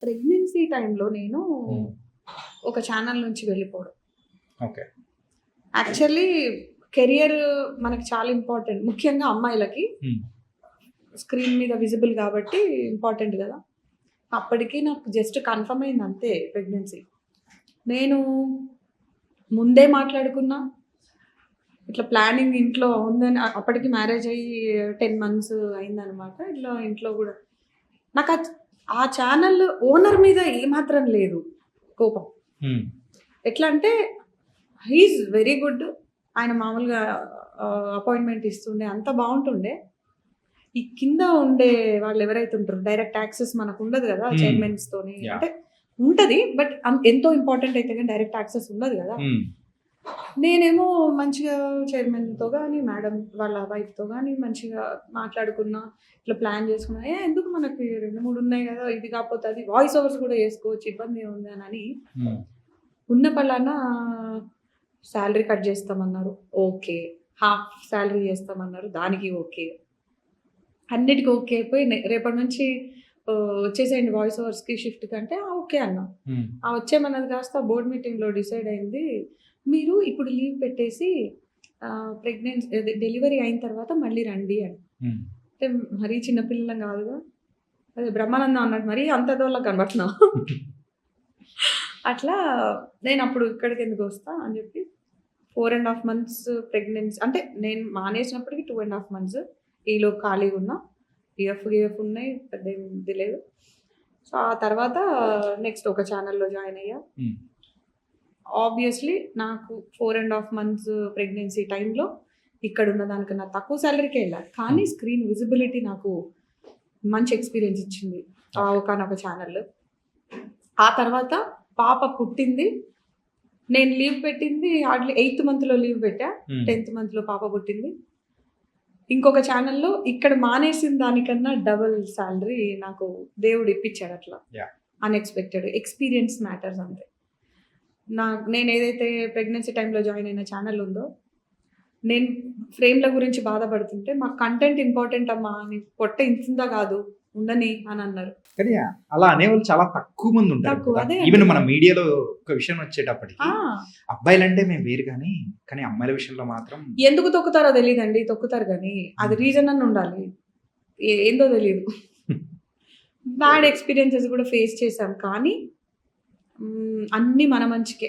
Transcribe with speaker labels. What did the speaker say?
Speaker 1: Pregnancy టైంలో నేను
Speaker 2: హ్మ్.
Speaker 1: ఒక ఛానల్ నుంచి వెళ్ళిపోవడం.
Speaker 2: ఓకే.
Speaker 1: యాక్చువల్లీ కెరియర్ మనకు చాలా ఇంపార్టెంట్. ముఖ్యంగా అమ్మాయిలకి
Speaker 2: హ్మ్.
Speaker 1: స్క్రీన్ మీద విజిబుల్ కాబట్టి ఇంపార్టెంట్ గదా! అప్పటికి నాకు జస్ట్ కన్ఫర్మ్ అయింది అంతే ప్రెగ్నెన్సీ. నేను ముందే మాట్లాడుకున్నా. ఇట్లా ప్లానింగ్ ఇంట్లో ఉందని అప్పటికి మ్యారేజ్ అయ్యి 10 మంత్స్ అయిందనమాట. ఇట్లా ఇంట్లో గూడా నాకు ఆ ఛానల్ ఓనర్ మీద ఏమాత్రం లేదు కోపం.
Speaker 2: హ్మ్.
Speaker 1: ఎట్లా అంటే హి ఈజ్ వెరీ గుడ్. ఆయన మామూలుగా అపాయింట్మెంట్ ఇస్తుండే అంతా బావుంటుండే. ఈ కింద ఉండే వాళ్ళు ఎవరైతే ఉంటారో డైరెక్ట్ యాక్సెస్ మనకు ఉండదు గదా!
Speaker 2: హ్మ్.
Speaker 1: చైర్మన్స్‌తోని.
Speaker 2: యాహ్!
Speaker 1: అంటే ఉంటది. బట్ ఎంతో ఇంపార్టెంట్ అయితే గాని డైరెక్ట్ యాక్సెస్ ఉండదు గదా!
Speaker 2: హ్మ్.
Speaker 1: నేనేమో మంచిగా చైర్మన్‌తో గాని, మేడం వాళ్ళ వైఫ్‌తో గాని మంచిగా మాట్లాడుకున్నా. ఇట్లా ప్లాన్ చేసుకున్నా. ఎందుకు మనకి 2, 3 ఉన్నాయి గదా! ఇది కాకపోతే అది వాయిస్ ఓవర్స్ కూడా చేసుకోవచ్చు. ఇబ్బంది ఏముంది అని
Speaker 2: హ్మ్.
Speaker 1: ఉన్న పళాన సాలరీ కట్ చేస్తామన్నారు. ఓకే. హాఫ్ సాలరీ చేస్తామన్నారు. దానికి ఓకే. అన్నిటికి ఓకే అయిపోయి రేపటి నుంచి వచ్చేసేయండి వాయిస్ ఓవర్స్‌కి షిఫ్ట్‌కి అంటే ఓకే అన్నా.
Speaker 2: హ్మ్.
Speaker 1: ఆ వచ్చేమన్నది కాస్త బోర్డ్ మీటింగ్‌లో డిసైడ్ అయింది. మీరు ఇప్పుడు లీవ్ పెట్టేసి ప్రెగ్నెన్సీ అదే డెలివరీ అయిన తర్వాత మళ్ళీ రండి అని.
Speaker 2: హ్మ్.
Speaker 1: అంటే మరీ చిన్న పిల్లలం కాదుగా. అదే బ్రహ్మానందం అన్నట్టు మరీ అంత ఎదవలా కనబడుతున్నా. అట్లా నేనప్పుడు ఇక్కడికెందుకొస్తా అని చెప్పి 4 ½ మంత్స్ ప్రెగ్నెన్సీ అంటే నేను మానేసినప్పటికి 2 ½ మంత్స్. ఈలోపు ఖాళీగున్నా. గిఎఫ్ ఉన్నాయి. పెద్దేం ఇది లేదు. సో, ఆ తర్వాత నెక్స్ట్ ఒక ఛానెల్‌లో జాయిన్ అయ్యా.
Speaker 2: హ్మ్.
Speaker 1: ఆబ్వియస్‌లీ నాకు 4 ½ మంత్స్ ప్రెగ్నెన్సీ టైంలో ఇక్కడున్న దానికన్నా తక్కువ సాలరీకే ఎళ్ళా. కానీ స్క్రీన్ విజిబిలిటీ నాకు మంచి ఎక్స్‌పీరియన్స్ ఇచ్చింది. ఆ ఒకానొక ఛానెల్. ఆ తర్వాత పాప పుట్టింది. నేను లీవ్ పెట్టింది హార్డ్‌లీ 8థ్ మంత్‌లో లీవ్ పెట్టా.
Speaker 2: హ్మ్.
Speaker 1: 10థ్ మంత్‌లో పాప పుట్టింది. ఇంకొక ఛానెల్‌లో ఇక్కడ మానేసిన దానికన్నా డబుల్ సాలరీ నాకు దేవుడు ఇప్పించాడు అట్లా.
Speaker 2: యాహ్!
Speaker 1: అన్‌ఎక్స్‌పెక్టెడ్. ఎక్స్‌పీరియన్స్ మ్యాటర్స్ అంతే. నేనేదైతే ప్రెగ్నెన్సీ టైమ్‌లో జాయిన్ అయిన ఛానెల్ ఉందో, నేను ఫ్రేమ్‌ల గురించి బాధపడుతుంటే, "మాకు కంటెంట్ ఇంపార్టెంట్ అమ్మా! నీ పొట్ట ఇంతుందా కాదు ఉండని" అని అన్నారు.
Speaker 2: కానీ అలా అనేవాళ్ళు చాలా తక్కువ మంది ఉంటారు
Speaker 1: తక్కువ.
Speaker 2: కదా!
Speaker 1: అదే
Speaker 2: ఈవెన్ మన
Speaker 1: అంటున్నా.
Speaker 2: మీడియాలో ఒక విషయం వచ్చేటప్పటికి
Speaker 1: ఆ!
Speaker 2: అబ్బాయిలంటే మేము వేరు కానీ అమ్మాయిల విషయంలో మాత్రం
Speaker 1: ఎందుకు తొక్కుతారో తెలీదండి. తొక్కుతారు గానీ, అది రీజన్ అన్న ఉండాలి. ఏందో తెలీదు. బ్యాడ్ ఎక్స్‌పీరియన్సెస్ కూడా ఫేస్ చేశాం. కానీ అన్నీ మన మంచికే.